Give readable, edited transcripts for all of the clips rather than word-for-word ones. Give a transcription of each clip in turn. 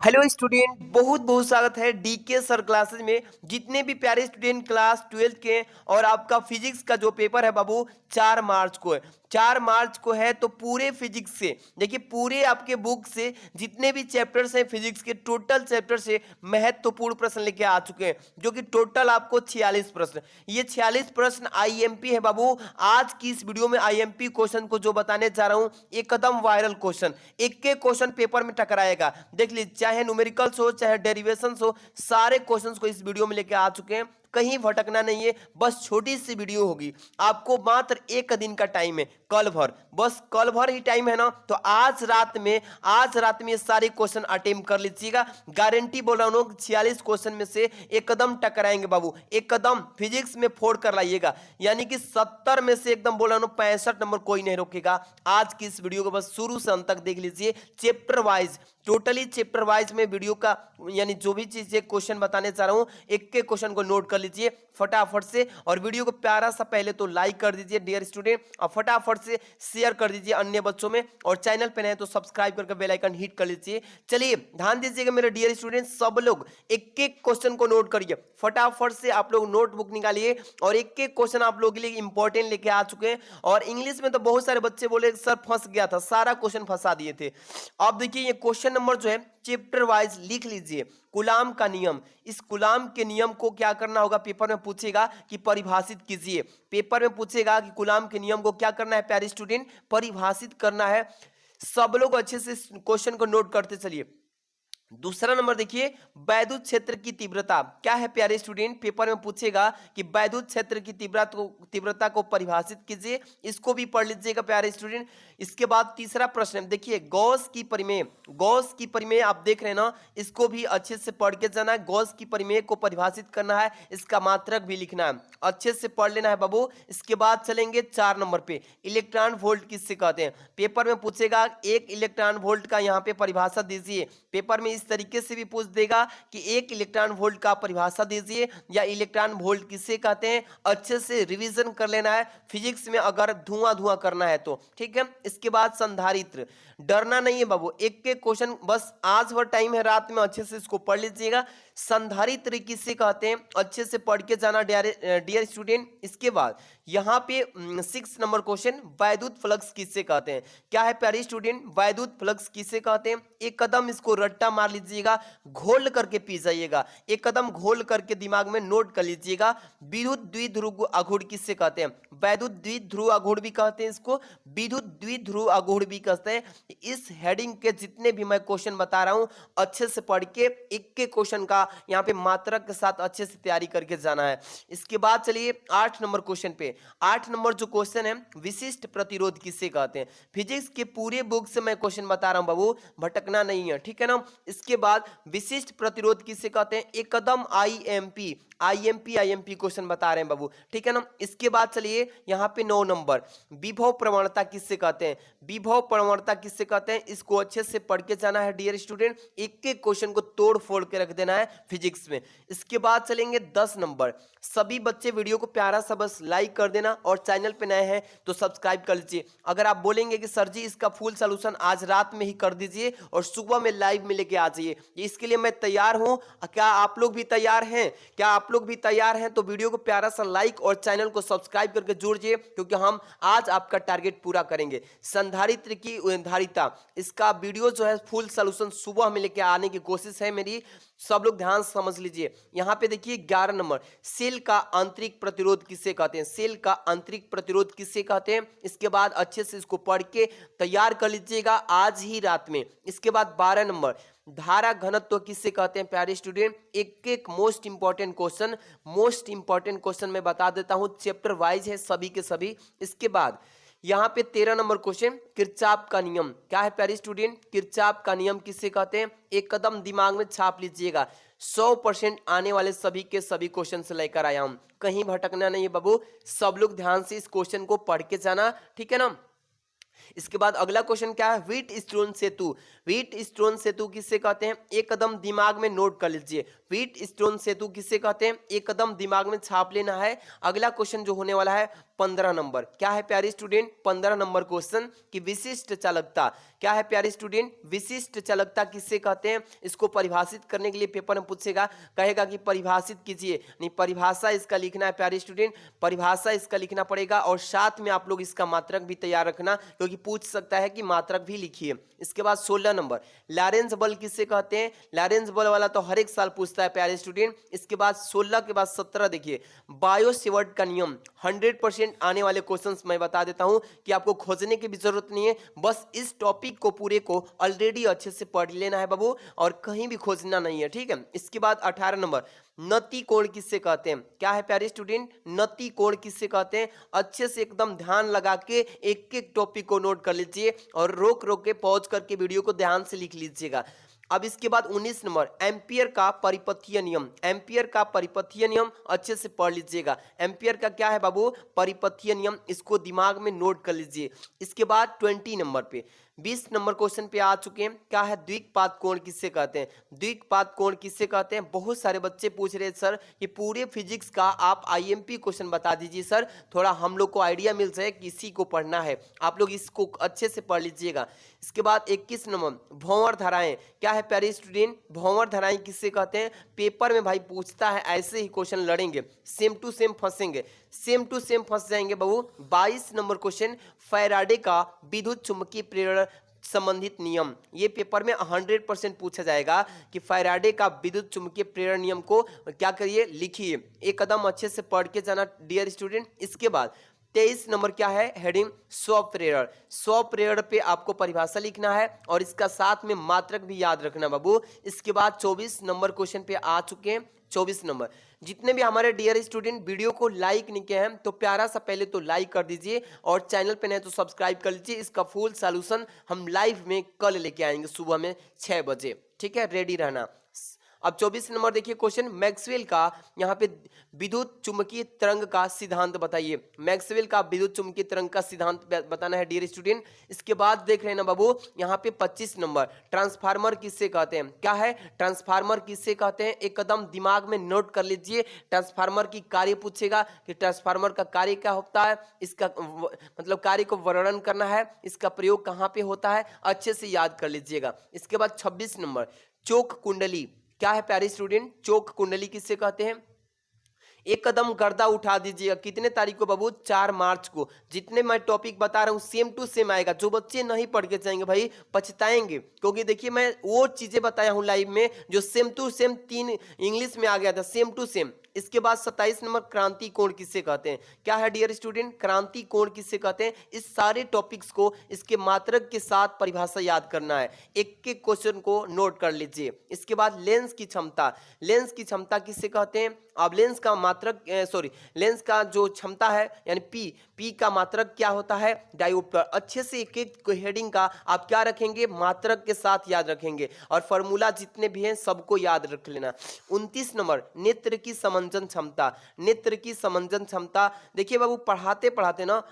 Hello student, बहुत बहुत स्वागत है डीके सर क्लासेज में। जितने भी प्यारे स्टूडेंट क्लास 12th के हैं और आपका फिजिक्स का जो पेपर है बाबू 4 मार्च को है। 4 मार्च को है तो पूरे फिजिक्स से देखिए, पूरे आपके बुक से जितने भी चैप्टर्स हैं फिजिक्स के, टोटल चैप्टर से महत्वपूर्ण प्रश्न लेके आ चुके हैं, जो कि टोटल आपको 46 प्रश्न। ये 46 प्रश्न आईएमपी है बाबू। आज की इस वीडियो में आईएमपी क्वेश्चन को जो बताने जा रहा हूं, एकदम वायरल क्वेश्चन, एक एक क्वेश्चन पेपर में टकराएगा। देख लीजिए, चाहे न्यूमेरिकल्स हो चाहे डेरिवेशंस हो, सारे क्वेश्चंस को इस वीडियो में लेके आ चुके हैं। कहीं भटकना नहीं है, बस छोटी सी वीडियो होगी। आपको मात्र एक दिन का टाइम है, कल भर, बस कल भर ही टाइम है ना। तो आज रात में ये सारे क्वेश्चन अटेम्प्ट कर लीजिएगा। गारंटी बोल रहा हूं, 46 क्वेश्चन में से एकदम टकराएंगे बाबू, एकदम फिजिक्स में फोड़ कर लाइएगा। यानी कि 70 में से एकदम बोल रहा हूं 65 नंबर कोई नहीं रोकेगा। आज की इस वीडियो को बस शुरू से अंत तक देख लीजिए, chapter wise, totally chapter wise में वीडियो का यानी जो भी चीजें क्वेश्चन बताने चाह रहा हूं, एक एक क्वेश्चन को नोट कर लीजिए फटाफट से। और वीडियो को प्यारा सा पहले तो लाइक कर दीजिए डियर स्टूडेंट, और फटाफट से शेयर कर दीजिए अन्य बच्चों में, और चैनल पे नए तो सब्सक्राइब करके बेल आइकन हिट कर लीजिए। चलिए ध्यान दीजिएगा मेरे डियर स्टूडेंट, सब लोग एक एक क्वेश्चन को नोट करिए फटाफट से। आप लोग नोटबुक निकालिए और एक एक क्वेश्चन आप लोगों के लिए इंपॉर्टेंट लेके आ चुके हैं। और इंग्लिश में तो बहुत सारे बच्चे बोले सर फंस गया था, सारा क्वेश्चन फंसा दिए थे। अब देखिए, ये क्वेश्चन नंबर जो है चैप्टर वाइज लिख लीजिए। गुलाम का नियम, इस गुलाम के नियम को क्या करना होगा, पेपर में पूछेगा कि परिभाषित कीजिए। पेपर में पूछेगा कि गुलाम के नियम को क्या करना है प्यारे स्टूडेंट, परिभाषित करना है। सब लोग अच्छे से क्वेश्चन को नोट करते चलिए। दूसरा नंबर देखिए, वैद्युत क्षेत्र की तीव्रता क्या है प्यारे स्टूडेंट, पेपर में पूछेगा कि वैद्युत क्षेत्र की तीव्रता को परिभाषित कीजिए। इसको भी पढ़ लीजिएगा प्यारे स्टूडेंट। इसके बाद तीसरा प्रश्न देखिए, गॉस की परिमेय, गॉस की परिमेय आप देख रहे हैं ना, इसको भी अच्छे से पढ़ के जाना है। गॉस की परिमेय को परिभाषित करना है, इसका मात्रक भी लिखना है, अच्छे से पढ़ लेना है बाबू। इसके बाद चलेंगे 4 नंबर पे, इलेक्ट्रॉन वोल्ट किससे कहते हैं। पेपर में पूछेगा 1 इलेक्ट्रॉन वोल्ट का यहाँ पे परिभाषा दीजिए। पेपर में इस तरीके से भी पूछ देगा कि 1 इलेक्ट्रॉन वोल्ट का परिभाषा दीजिए, या इलेक्ट्रॉन वोल्ट किसे कहते हैं। अच्छे से रिवीजन कर लेना है फिजिक्स में, अगर धुआं धुआं करना है तो, ठीक है। इसके बाद संधारित्र, डरना नहीं है बाबू, एक एक क्वेश्चन बस आज भर टाइम है, रात में अच्छे से इसको पढ़ लीजिएगा। संधारित्र किसे कहते हैं, अच्छे से पढ़ के जाना डियर स्टूडेंट। इसके बाद यहाँ पे 6 नंबर क्वेश्चन, वैद्युत फ्लक्स किससे कहते हैं। क्या है प्यारे स्टूडेंट, वैद्युत फ्लक्स किसे कहते हैं। एक कदम इसको रट्टा मार लीजिएगा, घोल करके पी जाइएगा, एक कदम घोल करके दिमाग में नोट कर लीजिएगा। विद्युत द्विध्रुव आघूर्ण किससे कहते हैं, वैद्युत द्विध्रुव आघूर्ण भी कहते हैं इसको, विद्युत द्विध्रुव आघूर्ण भी कहते हैं। इस हेडिंग के जितने भी मैं क्वेश्चन बता रहा हूं, अच्छे से पढ़ के एक एक क्वेश्चन का यहाँ पे मात्रक के साथ अच्छे से तैयारी करके जाना है। इसके बाद चलिए 8 नंबर क्वेश्चन पे। 8 नंबर जो क्वेश्चन है, विशिष्ट प्रतिरोध किससे कहते हैं। फिजिक्स के पूरे बुक से मैं क्वेश्चन बता रहा हूं बाबू, भटकना नहीं है, ठीक है ना। इसके बाद विशिष्ट प्रतिरोध किससे कहते हैं, एकदम आईएमपी आईएमपी क्वेश्चन बता रहे हैं बाबू, ठीक है ना। इसके बाद चलिए यहाँ पे 9 नंबर, विभव प्रवणता किससे कहते हैं। विभव प्रवणता किससे कहते हैं, इसको अच्छे से पढ़ के जाना है डियर स्टूडेंट, एक एक क्वेश्चन को तोड़ फोड़ के रख देना है फिजिक्स में। इसके बाद चलेंगे 10 नंबर, सभी बच्चे वीडियो को प्यारा सा बस लाइक कर देना, और चैनल पे नए हैं तो सब्सक्राइब कर लीजिए। अगर आप बोलेंगे कि सर जी इसका फुल सोल्यूशन आज रात में ही कर दीजिए और सुबह में लाइव में लेके आ जाइए, इसके लिए मैं तैयार हूं। क्या आप लोग भी तैयार हैं, क्या आप लोग भी तैयार हैं तो वीडियो को प्यारा सा लाइक और चैनल को सब्सक्राइब करके जोड़िए, क्योंकि हम आज आपका टारगेट पूरा करेंगे। संधारित्र की धारिता, इसका वीडियो जो है फुल सोल्यूशन सुबह में लेके आने की कोशिश है मेरी, सब लोग ध्यान से समझ लीजिए। यहाँ पे देखिए 11 नंबर, सेल का आंतरिक प्रतिरोध किसे कहते हैं, सेल का आंतरिक प्रतिरोध किसे कहते हैं। इसके बाद अच्छे से इसको पढ़ के तैयार कर लीजिएगा आज ही रात में। इसके बाद 12 नंबर, धारा घनत्व किससे कहते हैं प्यारे स्टूडेंट। एक एक मोस्ट इंपॉर्टेंट क्वेश्चन मैं बता देता हूं, चैप्टर वाइज है सभी के सभी। इसके बाद यहाँ पे 13 नंबर क्वेश्चन, किरचॉफ का नियम क्या है प्यारे स्टूडेंट, किरचॉफ का नियम किससे कहते हैं। एक कदम दिमाग में छाप लीजिएगा, 100% आने वाले सभी के सभी क्वेश्चन से लेकर आया हूं, कहीं भटकना नहीं है बाबू। सब लोग ध्यान से इस क्वेश्चन को पढ़ के जाना, ठीक है ना। इसके बाद अगला क्वेश्चन क्या है, व्हीट स्टोन सेतु, व्हीट स्टोन सेतु किससे कहते हैं। एक कदम दिमाग में नोट कर लीजिए, व्हीट स्टोन सेतु किससे कहते हैं, एक कदम दिमाग में छाप लेना है। अगला क्वेश्चन जो होने वाला है, 15 नंबर। क्या है प्यारे स्टूडेंट? 15 नंबर क्वेश्चन की विशिष्ट चालकता। क्या है प्यारे स्टूडेंट? विशिष्ट चालकता किससे कहते हैं? इसको परिभाषित करने के लिए पेपर में पूछेगा, कहेगा कि परिभाषित कीजिए, नहीं परिभाषा इसका लिखना है प्यारे स्टूडेंट, परिभाषा इसका लिखना पड़ेगा और साथ में आप लोग इसका मात्रक भी तैयार रखना, क्योंकि पूछ सकता है कि मात्रक भी लिखिए। इसके बाद 16 नंबर लॉरेंस बल किससे कहते हैं? लॉरेंस बल वाला तो हर एक साल पूछता है प्यारे स्टूडेंट। इसके बाद 16 के बाद 17 देखिए, बायो सेवर्ट का नियम। 100% आने वाले क्वेश्चंस मैं बता देता हूं कि आपको खोजने की भी जरूरत नहीं है, बस इस टॉपिक को पूरे को ऑलरेडी अच्छे से पढ़ लेना है बाबू, और कहीं भी खोजना नहीं है, ठीक है। इसके बाद 18 नंबर नति कोण किससे कहते हैं? क्या है प्यारे स्टूडेंट? नति कोण किससे कहते हैं? अच्छे से एकदम ध्यान लगा के एक एक टॉपिक को नोट कर लीजिए और रोक रोक के पॉज करके वीडियो को ध्यान से लिख लीजिएगा। अब इसके बाद 19 नंबर एम्पियर का परिपथीय नियम। एम्पियर का परिपथीय नियम अच्छे से पढ़ लीजिएगा। एम्पियर का क्या है बाबू? परिपथीय नियम, इसको दिमाग में नोट कर लीजिए। इसके बाद 20 नंबर पे 20 नंबर क्वेश्चन पे आ चुके हैं। क्या है? द्विघात कोण किससे कहते हैं? द्विघात कोण किससे कहते हैं? बहुत सारे बच्चे पूछ रहे हैं सर ये पूरे फिजिक्स का आप आईएमपी क्वेश्चन बता दीजिए सर, थोड़ा हम लोग को आइडिया मिल जाए कि इसी को पढ़ना है। आप लोग इसको अच्छे से पढ़ लीजिएगा। इसके बाद 21 नंबर भंवर धाराएं। क्या है प्यारे स्टूडेंट? भंवर धाराएं किससे कहते हैं? पेपर में भाई पूछता है, ऐसे ही क्वेश्चन लड़ेंगे, सेम टू सेम फंसेंगे, सेम टू सेम फंस जाएंगे बाबू। 22 नंबर क्वेश्चन फैराडे का विद्युत चुंबकीय प्रेरण संबंधित नियम। ये पेपर में 100% पूछा जाएगा कि फैराडे का विद्युत चुंबकीय प्रेरण नियम को क्या करिए? लिखिए। एक कदम अच्छे से पढ़ के जाना डियर स्टूडेंट। इसके बाद 23 नंबर क्या है? हेडिंग स्वप्रेरण। स्वप्रेरण पे आपको परिभाषा लिखना है और इसका साथ में मात्रक भी याद रखना बाबू। इसके बाद 24 नंबर क्वेश्चन पे आ चुके हैं। 24 नंबर जितने भी हमारे डियर स्टूडेंट वीडियो को लाइक नहीं किए हैं तो प्यारा सा पहले तो लाइक कर दीजिए और चैनल पे नहीं तो सब्सक्राइब कर लीजिए। इसका फुल सॉल्यूशन हम लाइव में कल लेके आएंगे सुबह में 6 बजे, ठीक है, रेडी रहना। अब 24 नंबर देखिए क्वेश्चन, मैक्सवेल का यहाँ पे विद्युत चुंबकीय तरंग का सिद्धांत बताइए। मैक्सवेल का विद्युत चुंबकीय तरंग का सिद्धांत बताना है डियर स्टूडेंट। इसके बाद देख रहे हैं ना बाबू यहाँ पे 25 नंबर ट्रांसफार्मर किससे कहते हैं? क्या है? ट्रांसफार्मर किससे कहते हैं? एक कदम दिमाग में नोट कर लीजिए। ट्रांसफार्मर की कार्य पूछेगा कि ट्रांसफार्मर का कार्य क्या होता है, इसका मतलब कार्य को वर्णन करना है, इसका प्रयोग कहाँ पे होता है, अच्छे से याद कर लीजिएगा। इसके बाद 26 नंबर चोक कुंडली। क्या है प्यारे स्टूडेंट? चोक कुंडली किससे कहते हैं? एक कदम गर्दा उठा दीजिएगा। कितने तारीख को बाबू? 4 मार्च को। जितने मैं टॉपिक बता रहा हूँ सेम टू सेम आएगा। जो बच्चे नहीं पढ़ के जाएंगे भाई पछताएंगे, क्योंकि देखिए मैं वो चीजें बताया हूँ लाइव में जो सेम टू सेम 3 इंग्लिश में आ गया था, सेम टू सेम। इसके बाद 27 नंबर क्रांति कोण किससे कहते हैं? क्या है डियर स्टूडेंट? क्रांति कोण किससे कहते हैं? इस सारे टॉपिक्स को इसके मात्रक के साथ परिभाषा याद करना है, एक एक क्वेश्चन को नोट कर लीजिए। इसके बाद लेंस की क्षमता। लेंस की क्षमता किससे कहते हैं? अब लेंस का मात्रक लेंस का जो क्षमता है यानी पी का मात्रक क्या होता है? डायोप्टर। अच्छे से एक एक हेडिंग का आप क्या रखेंगे? मात्रक के साथ याद रखेंगे और फॉर्मूला जितने भी हैं सबको याद रख लेना। 29 नंबर नेत्र की समंजन क्षमता। नेत्र की समंजन क्षमता देखिए बाबू पढ़ाते पढ़ाते ना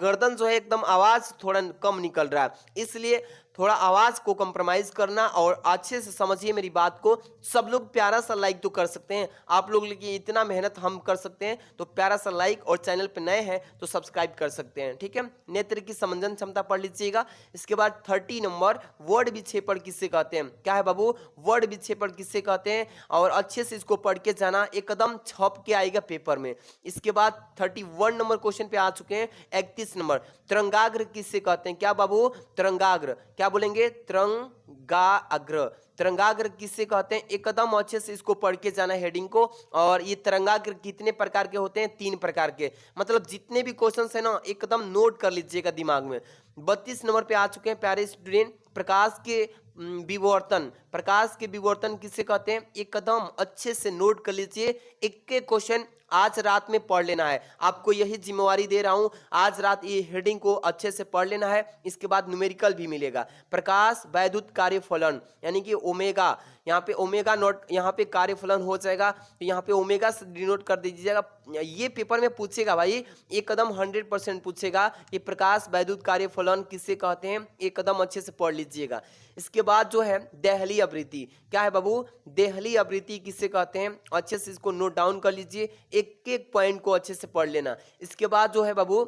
गर्दन जो है एकदम आवाज थोड़ा कम निकल रहा है, इसलिए थोड़ा आवाज को कंप्रोमाइज करना और अच्छे से समझिए मेरी बात को। सब लोग प्यारा सा लाइक तो कर सकते हैं, आप लोग लिए इतना मेहनत हम कर सकते हैं तो प्यारा सा लाइक, और चैनल पे नए हैं तो सब्सक्राइब कर सकते हैं, ठीक है। नेत्र की समंजन क्षमता पढ़ लीजिएगा। इसके बाद 30 नंबर वर्ड विक्षेपण किससे कहते हैं? क्या है बाबू? वर्ड विक्षेपण किससे कहते हैं? और अच्छे से इसको पढ़ के जाना, एकदम छप के आएगा पेपर में। इसके बाद 31 नंबर क्वेश्चन पे आ चुके हैं। 31 नंबर तरंगाग्र किससे कहते हैं? क्या बाबू? तरंगाग्र। क्या बोलेंगे? तरंगाग्र। तरंगाग्र किससे कहते हैं? एक कदम अच्छे से इसको पढ़ के जाना हेडिंग को। और ये तरंगाग्र कितने प्रकार के होते हैं? 3 प्रकार के। मतलब जितने भी क्वेश्चंस है ना एकदम नोट कर लीजिएगा दिमाग में। 32 नंबर पे आ चुके हैं प्यारे स्टूडेंट, प्रकाश के विवर्तन। प्रकाश के विवर्तन किससे कहते हैं? एक कदम अच्छे से नोट कर लीजिए, एक एक क्वेश्चन आज रात में पढ़ लेना है। आपको यही जिम्मेवारी दे रहा हूं, आज रात ये हेडिंग को अच्छे से पढ़ लेना है। इसके बाद न्यूमेरिकल भी मिलेगा। प्रकाश वैद्युत कार्यफलन यानी कि ओमेगा, यहाँ पे ओमेगा नॉट, यहाँ पे कार्यफलन हो जाएगा तो यहाँ पे ओमेगा से डिनोट कर दीजिएगा। ये पेपर में पूछेगा भाई, एकदम 100% पूछेगा कि प्रकाश वैद्युत कार्यफलन किसे कहते हैं, एकदम अच्छे से पढ़ लीजिएगा। इसके बाद जो है देहली आवृत्ति, क्या है बाबू, देहली आवृत्ति किसे कहते हैं, अच्छे से इसको नोट डाउन कर लीजिए, एक एक पॉइंट को अच्छे से पढ़ लेना। इसके बाद जो है बाबू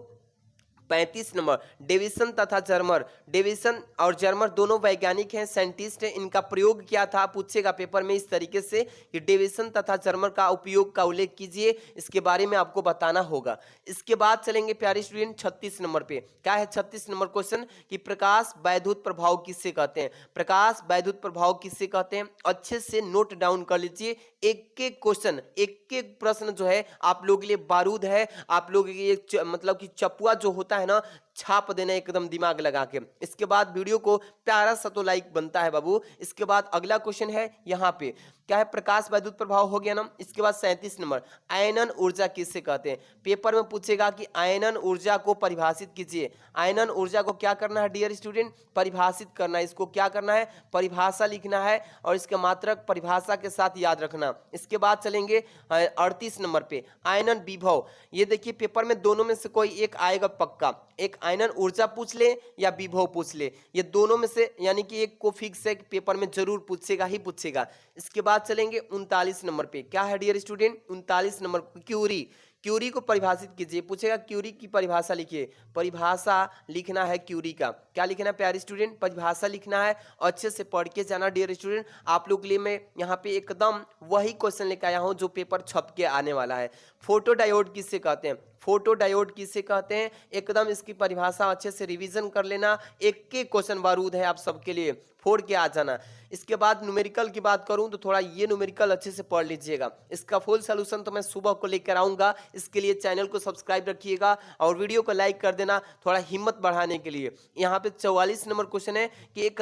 35 नंबर डेविसन तथा जर्मर, डेविसन और जर्मर दोनों वैज्ञानिक हैं, साइंटिस्ट हैं, इनका प्रयोग क्या था पूछेगा पेपर में इस तरीके से कि डेविसन तथा जर्मर का उपयोग का उल्लेख कीजिए, इसके बारे में आपको बताना होगा। इसके बाद चलेंगे प्यारे स्टूडेंट 36 नंबर पे, क्या है 36 नंबर क्वेश्चन कि प्रकाश वैद्युत प्रभाव किससे कहते हैं, प्रकाश वैद्युत प्रभाव किससे कहते हैं, अच्छे से नोट डाउन कर लीजिए, एक एक क्वेश्चन, एक एक प्रश्न जो है आप लोगों के लिए बारूद है, आप लोगों के लिए मतलब कि चपुआ जो होता है ना, छाप देना एकदम दिमाग लगा के। इसके बाद वीडियो को प्यारा सा तो लाइक बनता है बाबू। इसके बाद अगला क्वेश्चन है यहाँ पे, क्या है प्रकाश वैद्युत प्रभाव हो गया ना। इसके बाद 37 नंबर आयनन ऊर्जा किससे कहते हैं, पेपर में पूछेगा कि आयनन ऊर्जा को परिभाषित कीजिए। आयनन ऊर्जा को क्या करना है डियर स्टूडेंट, परिभाषित करना है, इसको क्या करना है, परिभाषा लिखना है और इसके मात्रक परिभाषा के साथ याद रखना। इसके बाद चलेंगे 38 नंबर पे आयनन विभव, ये देखिए पेपर में दोनों में से कोई एक आएगा पक्का, एक आयनन ऊर्जा पूछ ले या विभव पूछ ले, ये दोनों में से यानी कि एक को फिक्स है, पेपर में जरूर पूछेगा ही पूछेगा। इसके बाद चलेंगे 39 नंबर पे, क्या है dear student 39 number curie, curie को परिभाषित कीजिए, पूछेगा क्यूरी की परिभाषा लिखिए, परिभाषा लिखना है क्यूरी का, क्या लिखना है प्यारे स्टूडेंट, परिभाषा लिखना है, अच्छे से पढ़ के जाना डियर स्टूडेंट। आप लोग के लिए मैं यहाँ पे एकदम वही क्वेश्चन लेकर आया हूँ जो पेपर छप के आने वाला है। फोटो डायोड किससे कहते हैं, फोटो डायोड किसे कहते हैं, एकदम इसकी परिभाषा अच्छे से रिवीजन कर लेना, एक एक क्वेश्चन बारूद है आप सबके लिए, फोड़ के आ जाना। इसके बाद न्यूमेरिकल की बात करूं तो थोड़ा ये न्यूमेरिकल अच्छे से पढ़ लीजिएगा, इसका फुल सॉल्यूशन तो मैं सुबह को लेकर आऊंगा, इसके लिए चैनल को सब्सक्राइब रखिएगा और वीडियो को लाइक कर देना थोड़ा हिम्मत बढ़ाने के लिए। यहाँ पे 44 नंबर क्वेश्चन है कि एक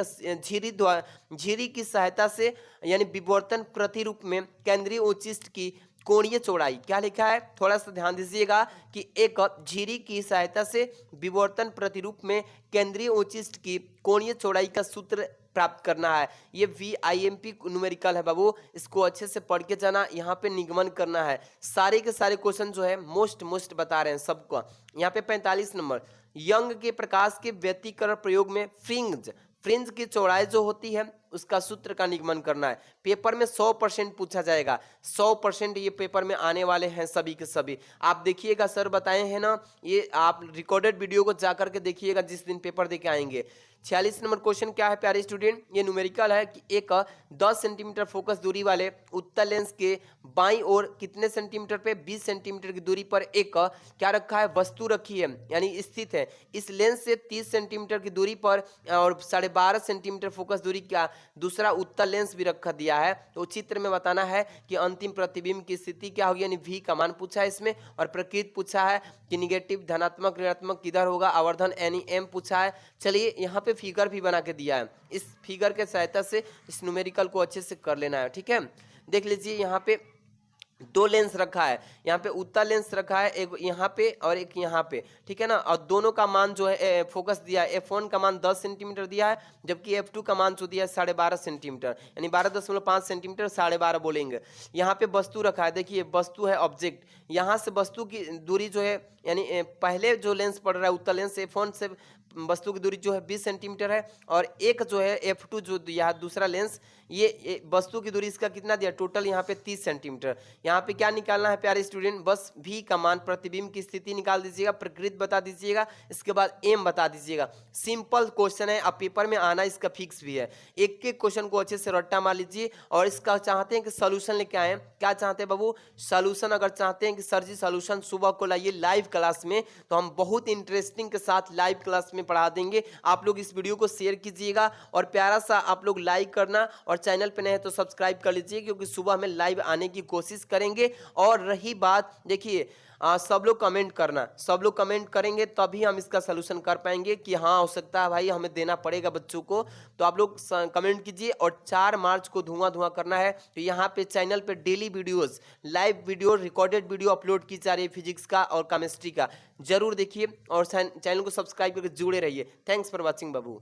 झिरी की सहायता से यानी विवर्तन प्रतिरूप में केंद्रीय उच्चिष्ट की कोणीय चौड़ाई, क्या लिखा है थोड़ा सा ध्यान दीजिएगा कि एक झिरी की सहायता से विवर्तन प्रतिरूप में केंद्रीय उच्चिष्ट की कोणीय चौड़ाई का सूत्र प्राप्त करना है। ये VIMP न्यूमेरिकल है बाबू, इसको अच्छे से पढ़ के जाना, यहाँ पे निगमन करना है। सारे के सारे क्वेश्चन जो है मोस्ट बता रहे हैं सबको। यहाँ पे 45 नंबर यंग के प्रकाश के व्यतिकरण प्रयोग में फ्रिंज की चौड़ाई जो होती है उसका सूत्र का निगमन करना है। पेपर में 100% पूछा जाएगा, 100% ये पेपर में आने वाले हैं सभी के सभी। आप देखिएगा सर बताए हैं ना, ये आप रिकॉर्डेड वीडियो को जाकर के देखिएगा जिस दिन पेपर देके आएंगे। 46 नंबर क्वेश्चन क्या है प्यारे स्टूडेंट, ये न्यूमेरिकल है कि एक 10 सेंटीमीटर फोकस दूरी वाले उत्तल लेंस के बाईं ओर कितने सेंटीमीटर पे 20 सेंटीमीटर की दूरी पर एक क्या रखा है, वस्तु रखी है यानी स्थित है। इस लेंस से 30 सेंटीमीटर की दूरी पर और 12.5 सेंटीमीटर फोकस दूरी का दूसरा उत्तल लेंस भी रखा दिया है। तो चित्र में बताना है कि अंतिम प्रतिबिंब की स्थिति क्या होगी, यानी V का मान पूछा है इसमें, और प्रकृति पूछा है कि निगेटिव धनात्मक ऋणात्मक किधर होगा, आवर्धन NEM पूछा है। चलिए यहाँ पे फिगर भी बना के दिया है, इस फिगर के सहायता से इस न्यूमेरिकल को अच्छे से कर लेना है, ठीक है। देख लीजिए यहाँ पे 2 लेंस रखा है, यहाँ पे उत्तल लेंस रखा है, एक यहाँ पे और एक यहाँ पे, ठीक है ना। और दोनों का मान जो है फोकस दिया है, F1 का मान 10 सेंटीमीटर दिया है, जबकि F2 का मान जो दिया है 12.5 सेंटीमीटर, यानी 12.5 सेंटीमीटर 12.5 बोलेंगे। यहाँ पे वस्तु रखा है, देखिए वस्तु है ऑब्जेक्ट, यहाँ से वस्तु की दूरी जो है यानी पहले जो लेंस पड़ रहा है उत्तल लेंस F1 से वस्तु की दूरी जो है 20 सेंटीमीटर है, और एक जो है F2 जो दिया है दूसरा लेंस, ये वस्तु की दूरी इसका कितना दिया टोटल यहाँ पे 30 सेंटीमीटर। यहाँ पे क्या निकालना है प्यारे स्टूडेंट, बस V का मान प्रतिबिंब की स्थिति निकाल दीजिएगा, प्रकृति बता दीजिएगा, इसके बाद M बता दीजिएगा। सिंपल क्वेश्चन है, अब पेपर में आना इसका फिक्स भी है। एक एक क्वेश्चन को अच्छे से रट्टा मार लीजिए और इसका चाहते हैं कि सोल्यूशन लेके आए, क्या चाहते हैं बाबू सोल्यूशन, अगर चाहते हैं कि सर जी सोल्यूशन सुबह को लाइए लाइव क्लास में, तो हम बहुत इंटरेस्टिंग के साथ लाइव क्लास में पढ़ा देंगे। आप लोग इस वीडियो को शेयर कीजिएगा और प्यारा सा आप लोग लाइक करना, और चैनल पे नए हैं तो सब्सक्राइब कर लीजिए, क्योंकि सुबह में लाइव आने की कोशिश करेंगे। और रही बात देखिए सब लोग कमेंट करना, सब लोग कमेंट करेंगे तभी हम इसका सलूशन कर पाएंगे कि हाँ हो सकता है भाई हमें देना पड़ेगा बच्चों को। तो आप लोग कमेंट कीजिए, और 4 मार्च को धुआं करना है। तो यहाँ पे चैनल पे daily videos, live video, recorded video upload की जा रही है फिजिक्स का और केमिस्ट्री का, जरूर देखिए और चैनल को सब्सक्राइब करके जुड़े रहिए। Thanks for watching Babu.